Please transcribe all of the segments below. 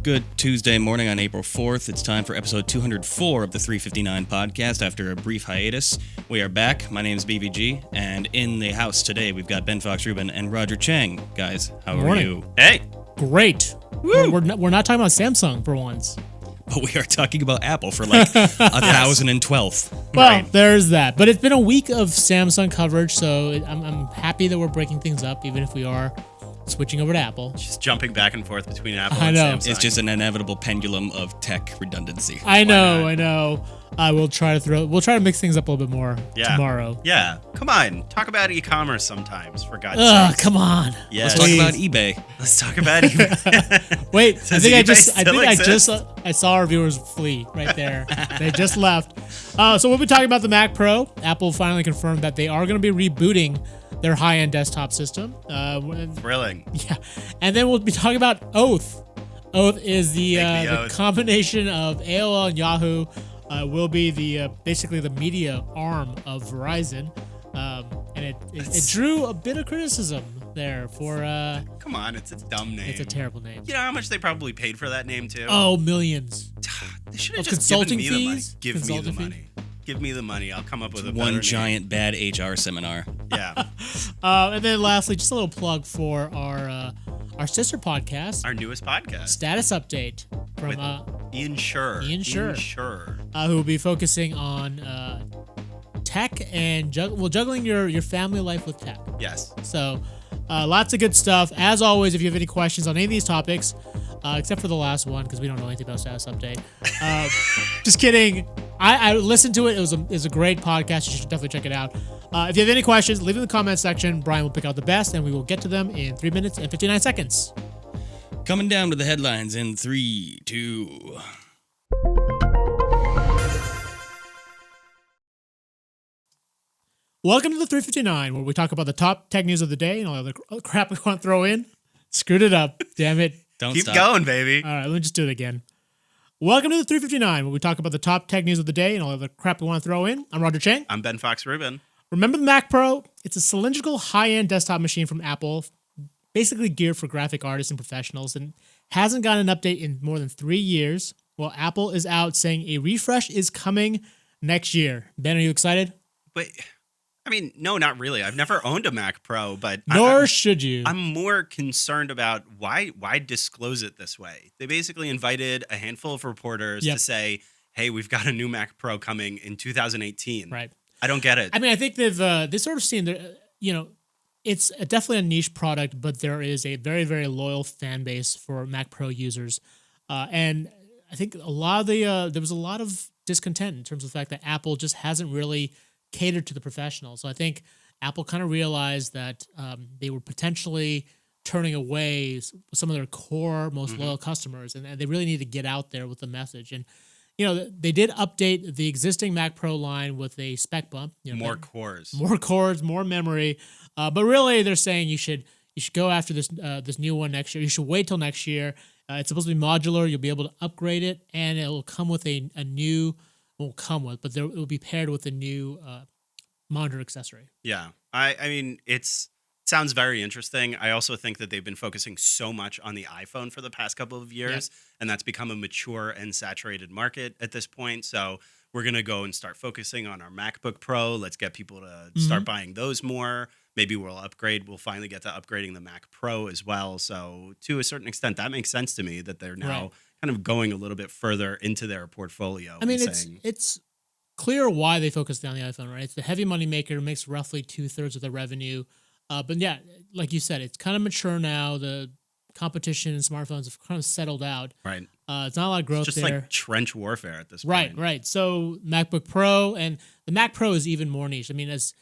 Good Tuesday morning on April 4th. It's time for episode 204 of the 359 podcast. After a brief hiatus, we are back. My name is BBG, and in the house today, we've got Ben Fox Rubin and Roger Cheng. Guys, how are you? Hey. Great. We're not talking about Samsung for once. But we are talking about Apple for like 1012th. Well, Right. there's that. But it's been a week of Samsung coverage, so I'm happy that we're breaking things up, even if we are switching over to Apple. Just jumping back and forth between Apple I and know. Samsung. It's just an inevitable pendulum of tech redundancy. I know. We'll try to mix things up a little bit more tomorrow. Yeah. Come on. Talk about e-commerce sometimes, for God's Ugh, sake. come on. Yes. Let's talk about eBay. Let's talk about eBay. Wait, Does eBay I saw our viewers flee right there. They just left. So we'll be talking about the Mac Pro. Apple finally confirmed that they are going to be rebooting their high-end desktop system. Thrilling. Yeah, and then we'll be talking about Oath. Oath is the Oath. combination of AOL and Yahoo. Will be the basically the media arm of Verizon, and it drew a bit of criticism there for. Come on. It's a dumb name. It's a terrible name. You know how much they probably paid for that name, too? Oh, millions. They should have Of just given consulting me the money. fees? Give me the Consulting fee? money. Give me the money. I'll come up with a better One name. giant bad HR seminar. Yeah. And then lastly, just a little plug for our sister podcast, Our newest podcast. Status Update from With Ian Schur. Ian Schur. Schur. who will be focusing on tech and juggling your family life with tech. Yes. So lots of good stuff. As always, if you have any questions on any of these topics, except for the last one, because we don't know anything about Status Update. Just kidding. I listened to it. It was a great podcast. You should definitely check it out. If you have any questions, leave it in the comment section. Brian will pick out the best, and we will get to them in 3 minutes and 59 seconds. Coming down to the headlines in 3, 2. Welcome to the 359, where we talk about the top tech news of the day and all the other crap we want to throw in. Screwed it up. Damn it. Don't Keep stop. going, baby. All right, let me just do it again. Welcome to the 359, where we talk about the top tech news of the day and all the crap we want to throw in. I'm Roger Cheng. I'm Ben Fox Rubin. Remember the Mac Pro? It's a cylindrical high-end desktop machine from Apple, basically geared for graphic artists and professionals, and hasn't gotten an update in more than 3 years. Well, Apple is out saying a refresh is coming next year. Ben, are you excited? But I mean, no, not really. I've never owned a Mac Pro, but Nor should you. I'm more concerned about why disclose it this way. They basically invited a handful of reporters Yep. to say, "Hey, we've got a new Mac Pro coming in 2018." Right. I don't get it. I mean, I think they've sort of seen it's definitely a niche product, but there is a very, very loyal fan base for Mac Pro users, and I think a lot of there was a lot of discontent in terms of the fact that Apple just hasn't really catered to the professionals. So I think Apple kind of realized that they were potentially turning away some of their core, most loyal customers, and they really need to get out there with the message. And they did update the existing Mac Pro line with a spec bump. more cores. More cores, more memory. But really, they're saying you should go after this new one next year. You should wait till next year. It's supposed to be modular. You'll be able to upgrade it, and it will come with it will be paired with a new monitor accessory. Yeah. I mean, sounds very interesting. I also think that they've been focusing so much on the iPhone for the past couple of years, and that's become a mature and saturated market at this point. So we're going to go and start focusing on our MacBook Pro. Let's get people to start buying those more. Maybe we'll upgrade. We'll finally get to upgrading the Mac Pro as well. So to a certain extent, that makes sense to me that they're now kind of going a little bit further into their portfolio. I mean, and saying, it's clear why they focused on the iPhone, right? It's the heavy money maker, makes roughly 2/3 of the revenue. But yeah, like you said, it's kind of mature now. The competition in smartphones have kind of settled out. right. It's not a lot of growth It's just there. like trench warfare at this Right, point. right. So MacBook Pro and the Mac Pro is even more niche. I mean, as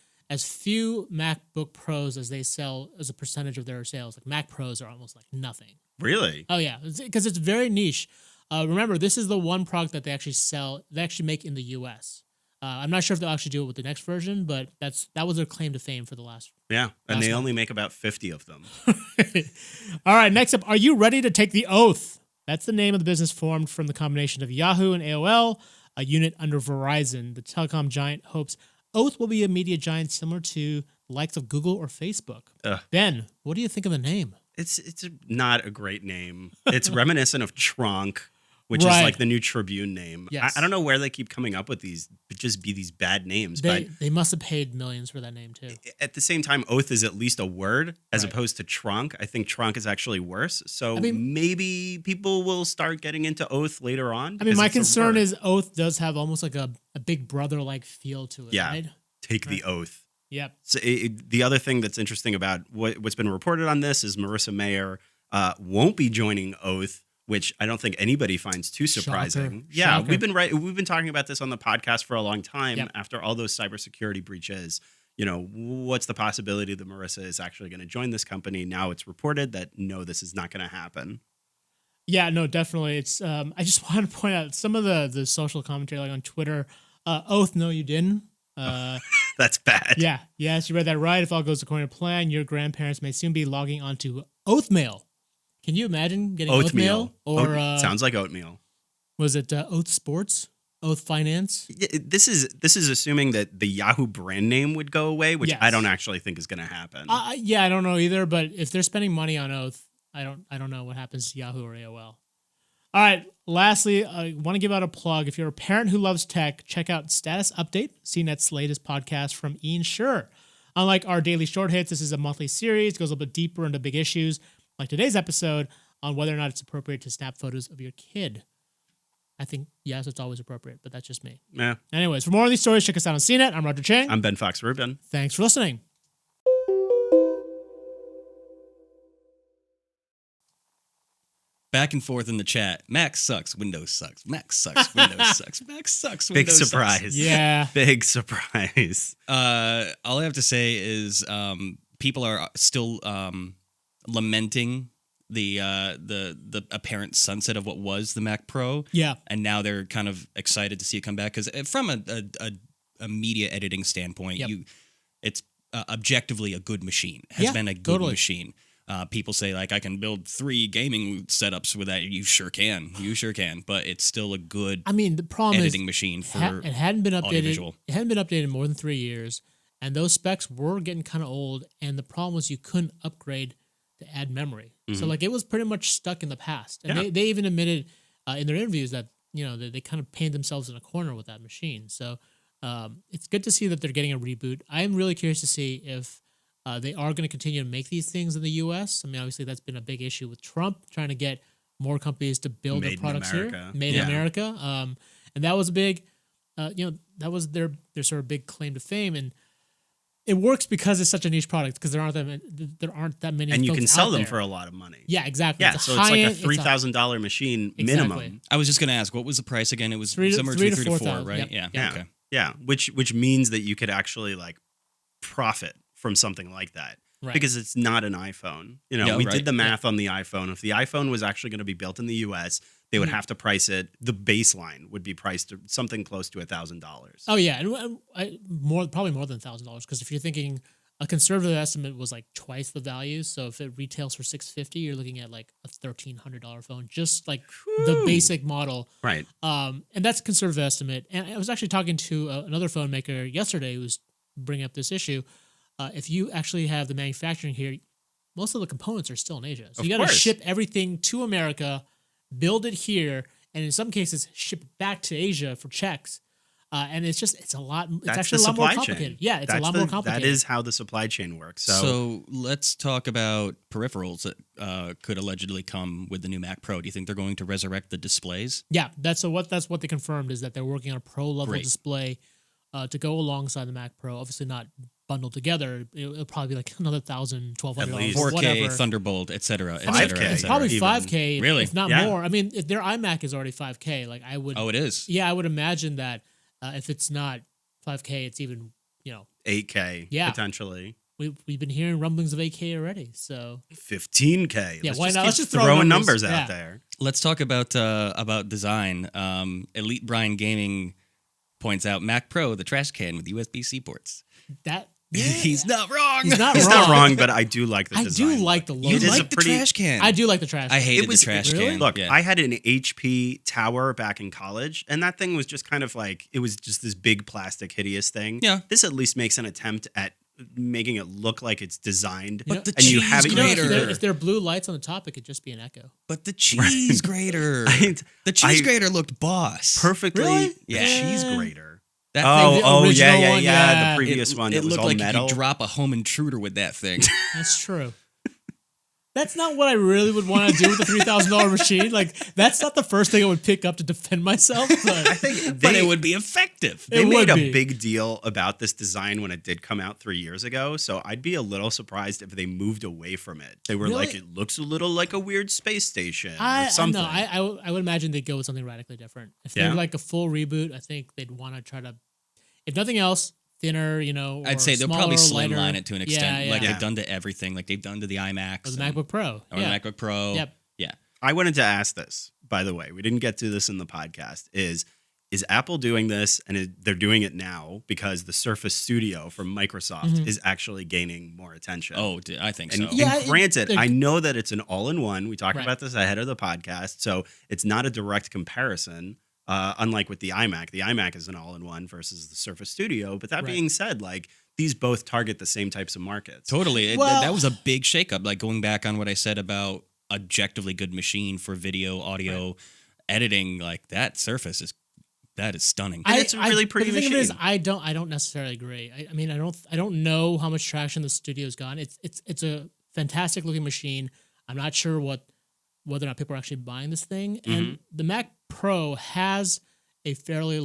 few MacBook Pros as they sell as a percentage of their sales, like Mac Pros are almost like nothing. Really? Oh yeah, because it's very niche. Remember, this is the one product that they actually make in the U.S. I'm not sure if they'll actually do it with the next version, but that was their claim to fame for the last. Yeah, and Last they one. only make about 50 of them. All right, next up, are you ready to take the oath? That's the name of the business formed from the combination of Yahoo and AOL, a unit under Verizon. The telecom giant hopes Oath will be a media giant similar to the likes of Google or Facebook. Ugh. Ben, what do you think of the name? Not a great name. It's reminiscent of Trunk, which is Right. like the new Tribune name. Yes. I don't know where they keep coming up with these, just be these bad names. They must have paid millions for that name too. But at the same time, Oath is at least a word as Right. opposed to Trunk. I think Trunk is actually worse. So I mean- maybe people will start getting into Oath later on. I mean, because my it's a concern word. is Oath does have almost like a big brother like feel to it. Yeah. Right? Take the Oath. Yep. So the other thing that's interesting about what's been reported on this is Marissa Mayer won't be joining Oath, which I don't think anybody finds too surprising. Shocker. Yeah, Shocker. we've been talking about this on the podcast for a long time. Yep. After all those cybersecurity breaches, what's the possibility that Marissa is actually going to join this company? Now it's reported that no, this is not going to happen. Yeah, no, definitely. It's I just want to point out some of the social commentary like on Twitter. Oath, no, you didn't. That's bad. Yeah, yes, you read that right. If all goes according to plan, your grandparents may soon be logging onto Oathmail. Can you imagine getting Oathmail? Or sounds like oatmeal. was it Oath Sports? Oath Finance? This is assuming that the Yahoo brand name would go away, which Yes. I don't actually think is going to happen. Yeah, I don't know either. But if they're spending money on Oath, I don't know what happens to Yahoo or AOL. All right. Lastly, I want to give out a plug. If you're a parent who loves tech, check out Status Update, CNET's latest podcast from Ian Scher. Unlike our daily short hits, this is a monthly series. It goes a little bit deeper into big issues, like today's episode on whether or not it's appropriate to snap photos of your kid. I think, yes, it's always appropriate, but that's just me. Yeah. Anyways, for more of these stories, check us out on CNET. I'm Roger Cheng. I'm Ben Fox Rubin. Thanks for listening. Back and forth in the chat. Mac sucks. Windows sucks. Mac sucks. Windows sucks. Mac sucks. Big Windows surprise. Sucks. Yeah. Big surprise. All I have to say is people are still lamenting the apparent sunset of what was the Mac Pro. Yeah. And now they're kind of excited to see it come back because from a media editing standpoint, Yep. it's objectively a good machine. Has Yeah, been a good totally. machine. People say like I can build 3 gaming setups with that. You sure can. You sure can. But it's still a good I mean, the problem editing is machine for it hadn't been updated. audiovisual. It hadn't been updated in more than 3 years, and those specs were getting kind of old. And the problem was you couldn't upgrade to add memory. So like it was pretty much stuck in the past. And Yeah. they even admitted in their interviews that they kind of painted themselves in a corner with that machine. So it's good to see that they're getting a reboot. I'm really curious to see if they are going to continue to make these things in the U.S. I mean, obviously that's been a big issue with Trump trying to get more companies to build their Made in products here, America. made Yeah. in America. And that was a big, that was their sort of big claim to fame. And it works because it's such a niche product because there aren't that many. And you folks can sell out them there. for a lot of money. Yeah, exactly. Yeah, so it's like a high-end- $3,000 machine Exactly. minimum. I was just going to ask, what was the price again? It was Three to- somewhere three between to 3 to 4, 4,000. right? Yep. Yeah. Yeah. Okay. Yeah, which means that you could actually like profit from something like that. Right. Because it's not an iPhone. Yeah, We right. did the math on the iPhone. If the iPhone was actually going to be built in the US, they would have to price it. The baseline would be priced to something close to $1,000. Oh yeah, and probably more than $1,000 because if you're thinking a conservative estimate was like twice the value, so if it retails for $650, you're looking at like a $1,300 phone, just like the basic model. Right. And that's a conservative estimate. And I was actually talking to another phone maker yesterday who was bringing up this issue. If you actually have the manufacturing here, most of the components are still in Asia. So Of you got to course. ship everything to America, build it here, and in some cases ship it back to Asia for checks. And it's a lot. It's That's actually the a lot more supply complicated. chain. Yeah, it's That's a lot more complicated. That is how the supply chain works. So let's talk about peripherals that could allegedly come with the new Mac Pro. Do you think they're going to resurrect the displays? Yeah, that's what they confirmed is that they're working on a pro level Great. display to go alongside the Mac Pro. Obviously not bundled together. It'll probably be like another $1,000, $1,200, At least. 4K, whatever. Thunderbolt, etc. 5K. It's probably even. 5K, Really? if not Yeah. more. I mean, if their iMac is already 5K. Like I would, Oh, it is. yeah, I would imagine that if it's not 5K, it's even 8K, Yeah. potentially. we've been hearing rumblings of 8K already. So 15K. Yeah, Let's why just not? keep Let's just throw throwing numbers. numbers Yeah. out there. Let's talk about design. Elite Brian Gaming points out Mac Pro, the trash can with USB-C ports. that He's not wrong. He's not He's wrong. not wrong, but I do like the I design. do like the logo. You It is a like the pretty- trash can. I do like the trash. I hated It was the trash really? can. Look, Yeah. I had an HP tower back in college, and that thing was just kind of like, it was just this big plastic hideous thing. Yeah. This at least makes an attempt at making it look like it's designed. But the and you cheese have it grater. If there are blue lights on the top, it could just be an echo. But the cheese grater. The cheese grater looked boss. Perfectly. Really? The cheese grater. That thing- the original one, The previous one. It was looked all like metal. you could drop a home intruder with that thing. That's true. That's not what I really would want to do with a $3,000 machine. Like, that's not the first thing I would pick up to defend myself. But I think But it would be effective. They It made would a be. big deal about this design when it did come out 3 years ago, so I'd be a little surprised if they moved away from it. They were like, Really? it looks a little like a weird space station or I something. know. I would imagine they'd go with something radically different. If they Yeah. were like a full reboot, I think they'd want to try to, if nothing else, thinner, or I'd say they'll smaller, probably lighter. slimline it to an extent, like Yeah. they've done to everything, like they've done to the iMacs Or the MacBook Pro. or the MacBook Pro. Yep. Yeah. I wanted to ask this, by the way. We didn't get to this in the podcast. Is Apple doing this, and they're doing it now because the Surface Studio from Microsoft is actually gaining more attention? Oh, I think And, so. Yeah, and granted, it- I know that it's an all-in-one. We talked Right. about this ahead of the podcast, so it's not a direct comparison. Unlike with the iMac is an all-in-one versus the Surface Studio. But that Right. being said, like these both target the same types of markets. Totally. Well- That was a big shakeup. Like going back on what I said about objectively good machine for video, audio, editing, like that Surface is stunning. And it's a really pretty but the thing of it is, machine. I don't necessarily agree. I mean, I don't know how much traction the studio's gotten. It's a fantastic looking machine. I'm not sure whether or not people are actually buying this thing. And the Mac Pro has a fairly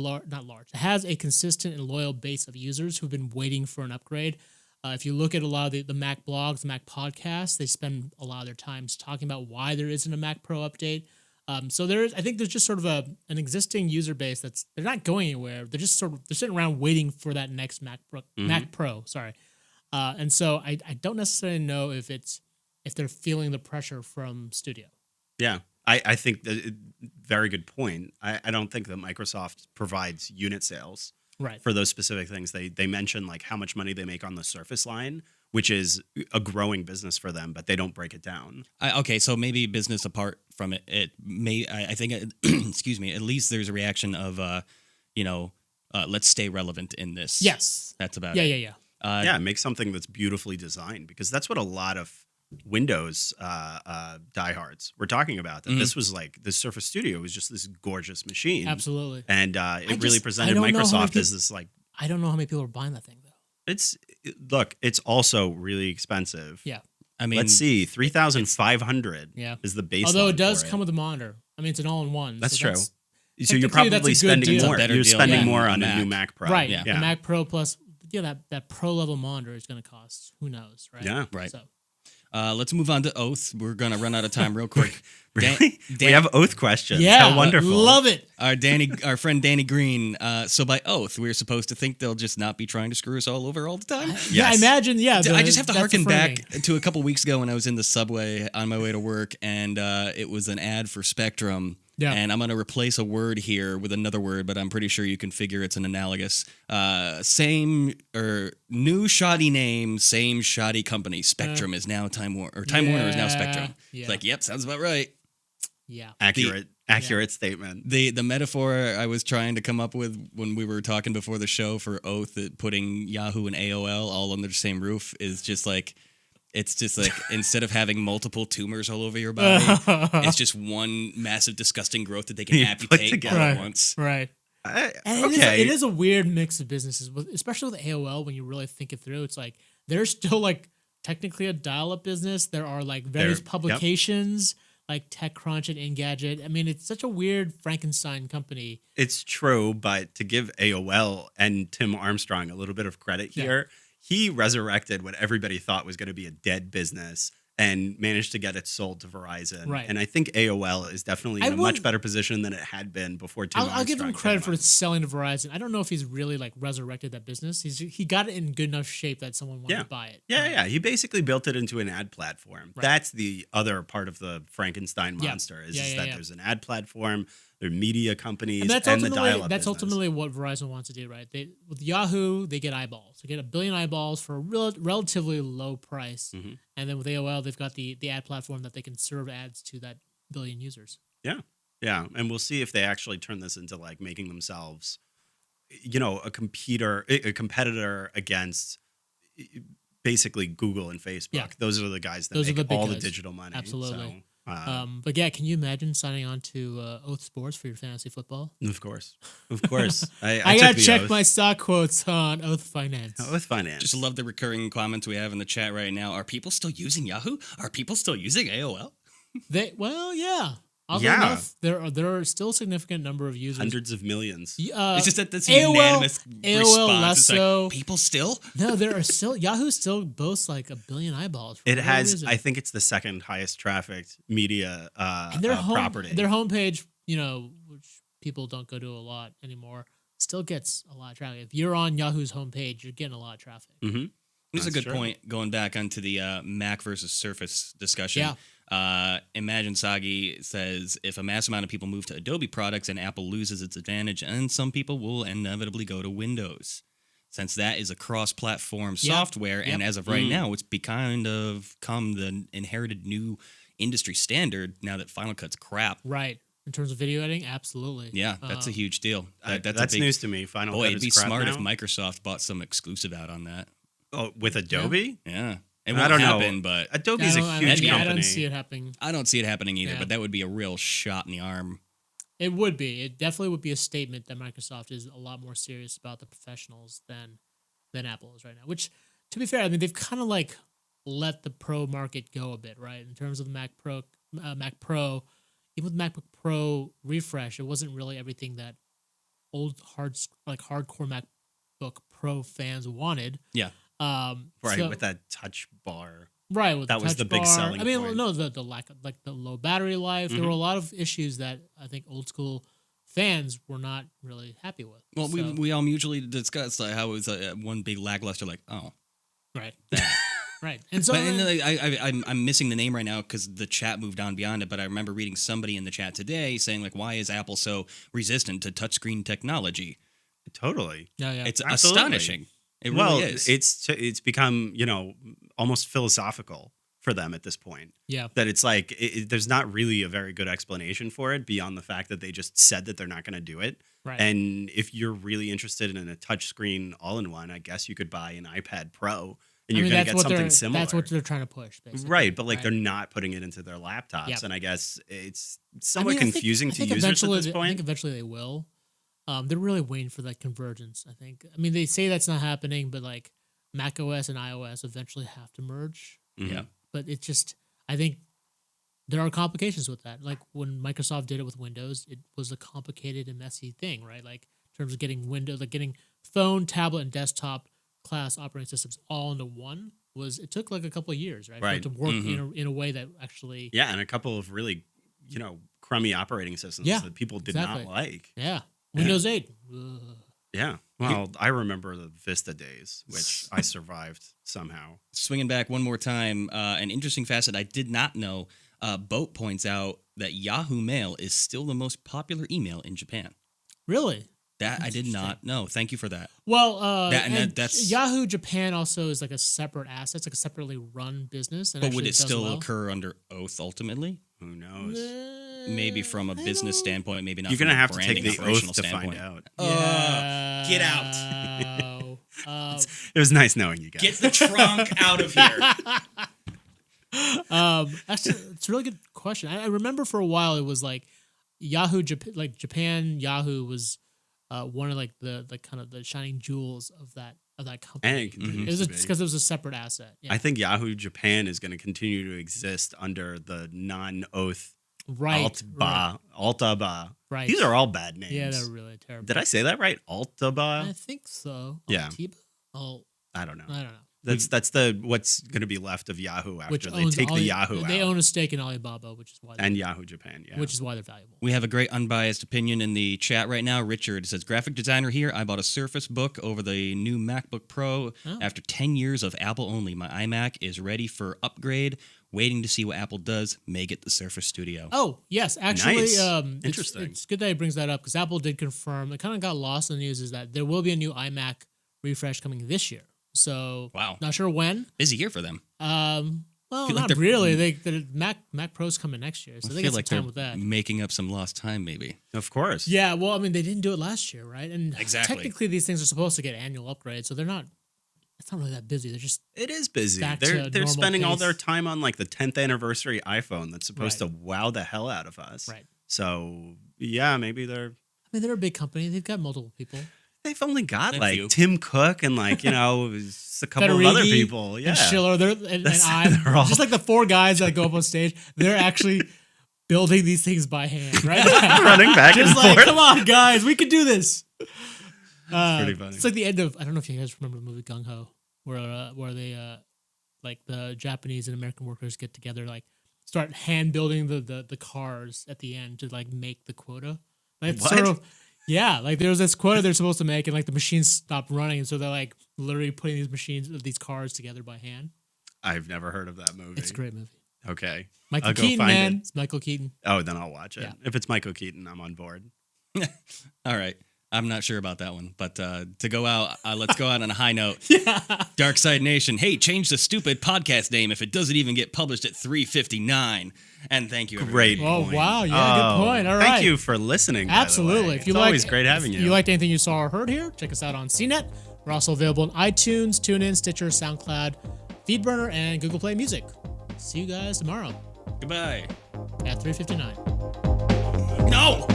has a consistent and loyal base of users who've been waiting for an upgrade. If you look at a lot of the Mac blogs, the Mac podcasts, they spend a lot of their times talking about why there isn't a Mac Pro update. So I think there's just sort of an existing user base they're not going anywhere. They're just they're sitting around waiting for that next Mac Pro. Sorry, and so I don't necessarily know if they're feeling the pressure from Studio. Yeah, I think that very good point. I don't think that Microsoft provides unit sales Right. for those specific things. They mention like how much money they make on the Surface line, which is a growing business for them, but they don't break it down. Okay, so maybe business apart from it, I think, excuse me, at least there's a reaction of, let's stay relevant in this. Yes. That's about Yeah, it. yeah, yeah. Yeah, make something that's beautifully designed, because that's what a lot of Windows diehards were talking about. That this was like the Surface Studio was just this gorgeous machine, Absolutely. and it really presented don't know how many Microsoft as this like. I don't know how many people are buying that thing though. It's also really expensive. Yeah. I mean, Let's see, 3,500 Yeah. is the baseline. Although it does for come with a monitor. I mean, it's an all-in-one. That's so true. So you're technically, probably that's a good spending deal. more. It's a better You're deal spending than more a on a Mac. new Mac Pro. Right. Yeah. The Mac Pro plus that pro level monitor is going to cost who knows, right? Yeah. Right. So let's move on to Oath. We're going to run out of time real quick. Really? We have Oath questions. yeah, How wonderful. Love it. Our friend Danny Green. So by Oath, we're supposed to think they'll just not be trying to screw us all over all the time. Yeah, I Yes. imagine. Yeah, I just have to that's harken the back framing. to a couple weeks ago when I was in the subway on my way to work, and it was an ad for Spectrum. Yeah. And I'm going to replace a word here with another word, but I'm pretty sure you can figure it's an analogous. Same or new shoddy name, same shoddy company. Spectrum is now Time Warner, or Time Warner is now Spectrum. Yeah. It's like, yep, sounds about right. Yeah. Accurate statement. The metaphor I was trying to come up with when we were talking before the show for Oath, that putting Yahoo and AOL all under the same roof is just like, it's just like instead of having multiple tumors all over your body, it's just one massive disgusting growth that they can You put amputate all together. at Right. once. Right. And Okay. it is a weird mix of businesses, especially with AOL. When you really think it through, it's like there's still like technically a dial-up business. There are like various Yep. publications like TechCrunch and Engadget. I mean, it's such a weird Frankenstein company. It's true, but to give AOL and Tim Armstrong a little bit of credit here, he resurrected what everybody thought was going to be a dead business and managed to get it sold to Verizon. Right. And I think AOL is definitely I in a much would- better position than it had been before Tim Armstrong I'll give him came credit for on. selling to Verizon. I don't know if he's really like resurrected that business. He got it in good enough shape that someone wanted Yeah. to buy it. Yeah. He basically built it into an ad platform. Right. That's the other part of the Frankenstein Yeah. monster is Yeah, that yeah. there's an ad platform, there are media companies, And that's the ultimately dial-up that's business. ultimately what Verizon wants to do, right? With Yahoo, they get eyeballs. They get 1 billion eyeballs for a relatively low price, Mhm. and then with AOL, they've got the ad platform that they can serve ads to that 1 billion users. Yeah, and we'll see if they actually turn this into like making themselves, a competitor against basically Google and Facebook. Yeah. Those are the guys that Those are make the big all the guys. digital money. Absolutely. So, But yeah, can you imagine signing on to Oath Sports for your fantasy football? of course. I I took gotta the check oath. my stock quotes on Oath Finance. Oath Finance. Just love the recurring comments we have in the chat right now. Are people still using Yahoo? Are people still using AOL? Yeah. Oddly Yeah. enough, there are still a significant number of users. Hundreds of millions. It's just that this AOL unanimous AOL response. less It's like, so. people still? No, there are still Yahoo still boasts like 1 billion eyeballs. For It whatever has, reason. I think it's the second highest trafficked media And their property. Their homepage, which people don't go to a lot anymore, still gets a lot of traffic. If you're on Yahoo's homepage, you're getting a lot of traffic. Mm-hmm. This is a That's good true. point going back onto the Mac versus Surface discussion. Yeah. Imagine Sagi says if a mass amount of people move to Adobe products and Apple loses its advantage, and some people will inevitably go to Windows. Since that is a cross-platform Yeah. software, and Yep. as of right now, it's kind of come the inherited new industry standard now that Final Cut's crap. Right. In terms of video editing, absolutely. Yeah, that's a huge deal. That's a big, news to me. Final boy, Cut it'd is be crap smart now. if Microsoft bought some exclusive out on that. Oh, with Adobe? Yeah. It I won't don't happen, know. but Adobe's a huge company. I don't see it happening. I don't see it happening either, Yeah. but that would be a real shot in the arm. It would be. It definitely would be a statement that Microsoft is a lot more serious about the professionals than Apple is right now. Which, to be fair, I mean they've kind of like let the Pro market go a bit, right? In terms of the Mac Pro, even with MacBook Pro refresh, it wasn't really everything that hardcore MacBook Pro fans wanted. Yeah. Right, so- with that touch bar. Right, with That the was touch the big bar. selling I mean, point. no, the lack of the low battery life. There were a lot of issues that I think old school fans were not really happy with. Well, So- we all mutually discussed how it was one big lackluster, like, oh. right, right, and so But and I'm missing the name right now because the chat moved on beyond it, but I remember reading somebody in the chat today saying, like, why is Apple so resistant to touchscreen technology? Totally. yeah. It's Absolutely. astonishing. It Well, really is. it's become, almost philosophical for them at this point. Yeah. That it's like there's not really a very good explanation for it beyond the fact that they just said that they're not going to do it. Right. And if you're really interested in a touchscreen all-in-one, I guess you could buy an iPad Pro and you're going to get something similar. That's what they're trying to push, basically. Right, but like Right. they're not putting it into their laptops, Yep. and I guess it's I somewhat mean, I think- confusing I to think users at eventually this I point. think eventually they will. They're really waiting for that convergence. I think. I mean, they say that's not happening, but like Mac OS and iOS eventually have to merge. Yeah. But it's just, I think there are complications with that. Like when Microsoft did it with Windows, it was a complicated and messy thing, right? Like in terms of getting Windows, like getting phone, tablet, and desktop class operating systems all into one. It took like a couple of years, right? For Right. it to work in a way that actually, Yeah, and a couple of really, crummy operating systems Yeah, that people did exactly. not like. yeah. Windows 8. Ugh. Yeah. Well, I remember the Vista days, which I survived somehow. Swinging back one more time, an interesting facet I did not know. Boat points out that Yahoo Mail is still the most popular email in Japan. Really? That I did Interesting. not know. Thank you for that. Well, that's- Yahoo Japan also is like a separate asset. It's like a separately run business. And But would actually it does still well. occur under oath ultimately? Who knows? Maybe from a I business don't- standpoint, maybe not. You're from going to a have to take branding, the operational oath to standpoint. find out. Get out. out. It was nice knowing you guys. Get the trunk out of here. Actually, it's a really good question. I remember for a while it was like Yahoo, Japan Yahoo was one of like the kind of the shining jewels of that company. And it It continues was to be. because it was a separate asset. Yeah. I think Yahoo Japan is going to continue to exist under the non-oath right. Altaba. Right. These are all bad names. Yeah, they're really terrible. Did I say that right? Altaba? I think so. Yeah. Altiba? Oh, I don't know. I don't know. That's the what's going to be left of Yahoo after Which they owns take the Ali- Yahoo They out. own a stake in Alibaba, which is why And Yahoo Japan, yeah. which is why they're valuable. We have a great unbiased opinion in the chat right now. Richard says, graphic designer here. I bought a Surface Book over the new MacBook Pro. Oh. After 10 years of Apple only, my iMac is ready for upgrade. Waiting to see what Apple does. May get the Surface Studio. Oh, yes. Actually, Nice. it's- Interesting. It's good that he brings that up because Apple did confirm. It kind of got lost in the news is that there will be a new iMac refresh coming this year. So, Wow. not sure when. Busy year for them. Well, Feel like not they're- really. The Mac Pro's coming next year, so I they feel got like some they're time with that. making up some lost time, maybe. Of course. Yeah, well, I mean, they didn't do it last year, right? And Exactly. technically, these things are supposed to get annual upgrades, so they're not it's not really that busy. They're just It is busy. back to They're normal spending all pace. their time on like the 10th anniversary iPhone that's supposed Right. to wow the hell out of us. right. So yeah, maybe I mean, they're a big company. They've got multiple people. they've only got A like few. Tim Cook and like a couple of other Federighi people. Yeah. And Schiller, and That's- I'm they're all- just like the 4 guys that go up on stage. They're actually building these things by hand, right? Running back just and like, forth. come on, guys, we can do this. pretty funny. It's like the end of, I don't know if you guys remember the movie Gung Ho, where they like the Japanese and American workers get together, like start hand building the cars at the end to like make the quota. Like it's What? sort of, yeah, like there's this quota they're supposed to make, and like the machines stopped running, and so they're like literally putting these cars together by hand. I've never heard of that movie. It's a great movie. Okay. Michael I'll go Keaton, find man. it. It's Michael Keaton. Oh, then I'll watch it. Yeah. If it's Michael Keaton, I'm on board. All right. I'm not sure about that one, but to go out, let's go out on a high note. Yeah. Dark Side Nation, hey, change the stupid podcast name if it doesn't even get published at 3:59. And thank you, everybody. Great Oh, point. wow. Yeah, good point. All right. Thank you for listening. by the Absolutely. way. If you it's always great having if you. you liked anything you saw or heard here, check us out on CNET. We're also available on iTunes, TuneIn, Stitcher, SoundCloud, FeedBurner, and Google Play Music. See you guys tomorrow Goodbye. at 3:59. No!